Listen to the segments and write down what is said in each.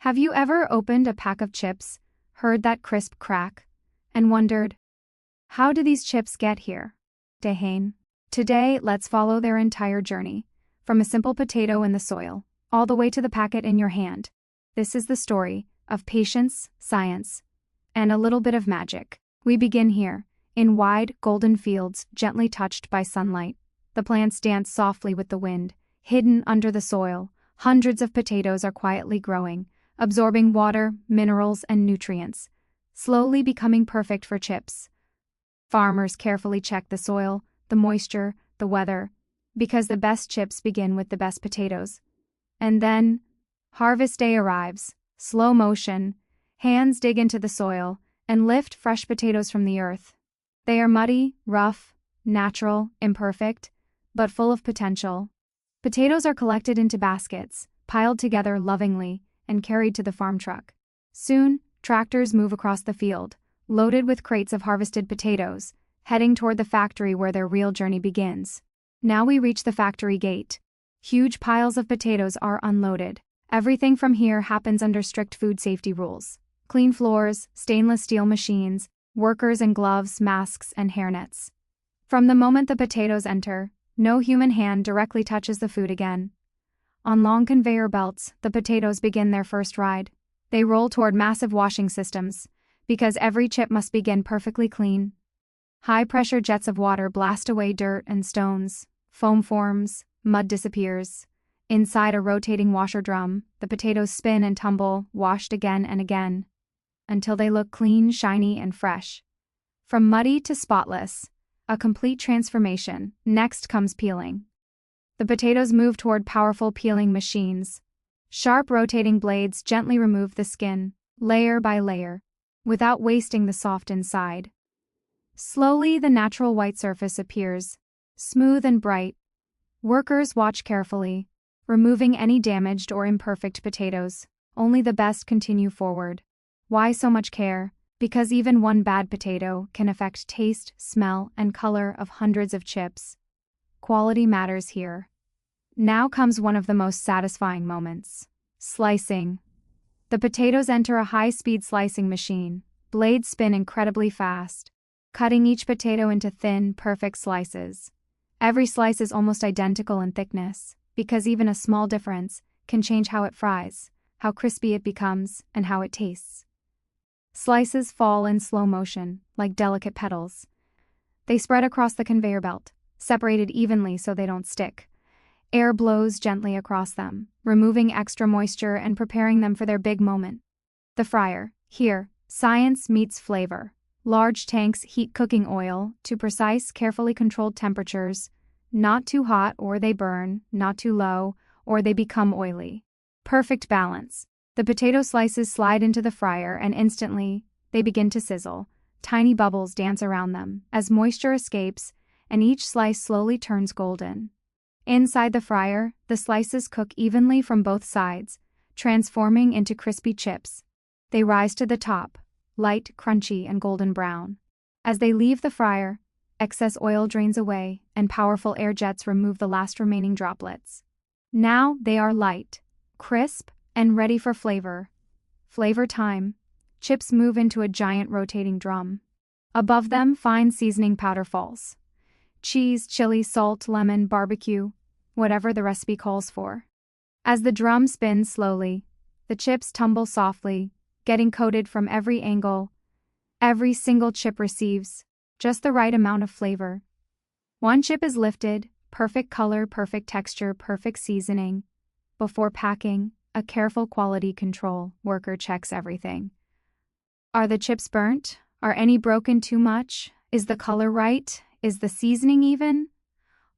Have you ever opened a pack of chips, heard that crisp crack, and wondered, how do these chips get here? Dehane. Today, let's follow their entire journey, from a simple potato in the soil, all the way to the packet in your hand. This is the story of patience, science, and a little bit of magic. We begin here, in wide, golden fields gently touched by sunlight. The plants dance softly with the wind, hidden under the soil. Hundreds of potatoes are quietly growing, absorbing water, minerals, and nutrients, slowly becoming perfect for chips. Farmers carefully check the soil, the moisture, the weather, because the best chips begin with the best potatoes. And then, harvest day arrives. Slow motion, hands dig into the soil and lift fresh potatoes from the earth. They are muddy, rough, natural, imperfect, but full of potential. Potatoes are collected into baskets, piled together lovingly, and carried to the farm truck. Soon, tractors move across the field, loaded with crates of harvested potatoes, heading toward the factory where their real journey begins. Now we reach the factory gate. Huge piles of potatoes are unloaded. Everything from here happens under strict food safety rules. Clean floors, stainless steel machines, workers in gloves, masks, and hairnets. From the moment the potatoes enter, no human hand directly touches the food again. On long conveyor belts, the potatoes begin their first ride. They roll toward massive washing systems, because every chip must begin perfectly clean. High-pressure jets of water blast away dirt and stones, foam forms, mud disappears. Inside a rotating washer drum, the potatoes spin and tumble, washed again and again, until they look clean, shiny, and fresh. From muddy to spotless, a complete transformation. Next comes peeling. The potatoes move toward powerful peeling machines. Sharp rotating blades gently remove the skin, layer by layer, without wasting the soft inside. Slowly, the natural white surface appears, smooth and bright. Workers watch carefully, removing any damaged or imperfect potatoes. Only the best continue forward. Why so much care? Because even one bad potato can affect taste, smell, and color of hundreds of chips. Quality matters here. Now comes one of the most satisfying moments. Slicing. The potatoes enter a high-speed slicing machine. Blades spin incredibly fast, cutting each potato into thin, perfect slices. Every slice is almost identical in thickness, because even a small difference can change how it fries, how crispy it becomes, and how it tastes. Slices fall in slow motion, like delicate petals. They spread across the conveyor belt, separated evenly so they don't stick. Air blows gently across them, removing extra moisture and preparing them for their big moment. The fryer. Here, science meets flavor. Large tanks heat cooking oil to precise, carefully controlled temperatures. Not too hot or they burn, not too low or they become oily. Perfect balance. The potato slices slide into the fryer and instantly, they begin to sizzle. Tiny bubbles dance around them as moisture escapes, and each slice slowly turns golden. Inside the fryer, the slices cook evenly from both sides, transforming into crispy chips. They rise to the top, light, crunchy, and golden brown. As they leave the fryer, excess oil drains away, and powerful air jets remove the last remaining droplets. Now they are light, crisp, and ready for flavor. Flavor time. Chips move into a giant rotating drum. Above them, fine seasoning powder falls. Cheese, chili, salt, lemon, barbecue, whatever the recipe calls for. As the drum spins slowly, the chips tumble softly, getting coated from every angle. Every single chip receives just the right amount of flavor. One chip is lifted, perfect color, perfect texture, perfect seasoning. Before packing, a careful quality control worker checks everything. Are the chips burnt? Are any broken too much? Is the color right? Is the seasoning even?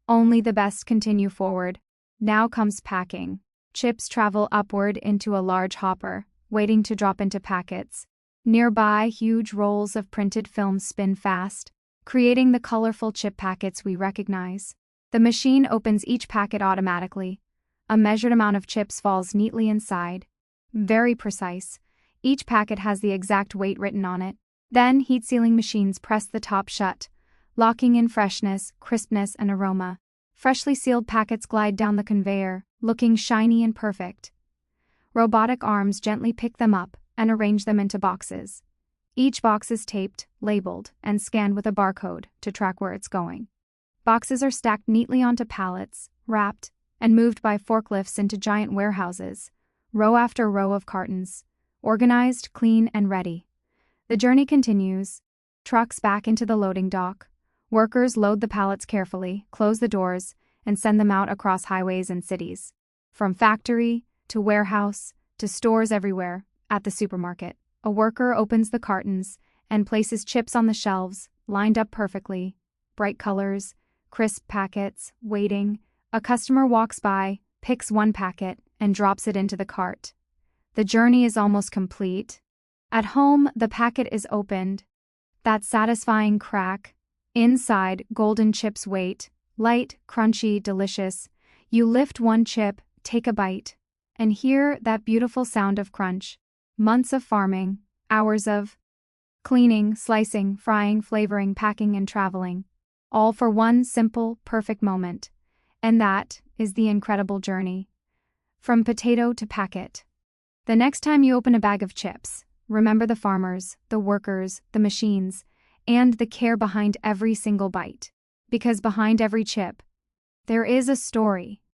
Only the best continue forward. Now comes packing. Chips travel upward into a large hopper, waiting to drop into packets. Nearby, huge rolls of printed film spin fast, creating the colorful chip packets we recognize. The machine opens each packet automatically. A measured amount of chips falls neatly inside. Very precise. Each packet has the exact weight written on it. Then, heat-sealing machines press the top shut, locking in freshness, crispness, and aroma. Freshly sealed packets glide down the conveyor, looking shiny and perfect. Robotic arms gently pick them up and arrange them into boxes. Each box is taped, labeled, and scanned with a barcode to track where it's going. Boxes are stacked neatly onto pallets, wrapped, and moved by forklifts into giant warehouses, row after row of cartons, organized, clean, and ready. The journey continues. Trucks back into the loading dock. Workers load the pallets carefully, close the doors, and send them out across highways and cities. From factory to warehouse to stores everywhere, at the supermarket, a worker opens the cartons and places chips on the shelves, lined up perfectly. Bright colors, crisp packets, waiting. A customer walks by, picks one packet, and drops it into the cart. The journey is almost complete. At home, the packet is opened. That satisfying crack. Inside, golden chips wait. Light, crunchy, delicious. You lift one chip, take a bite, and hear that beautiful sound of crunch. Months of farming, hours of cleaning, slicing, frying, flavoring, packing, and traveling. All for one simple, perfect moment. And that is the incredible journey. From potato to packet. The next time you open a bag of chips, remember the farmers, the workers, the machines, and the care behind every single bite. Because behind every chip, there is a story.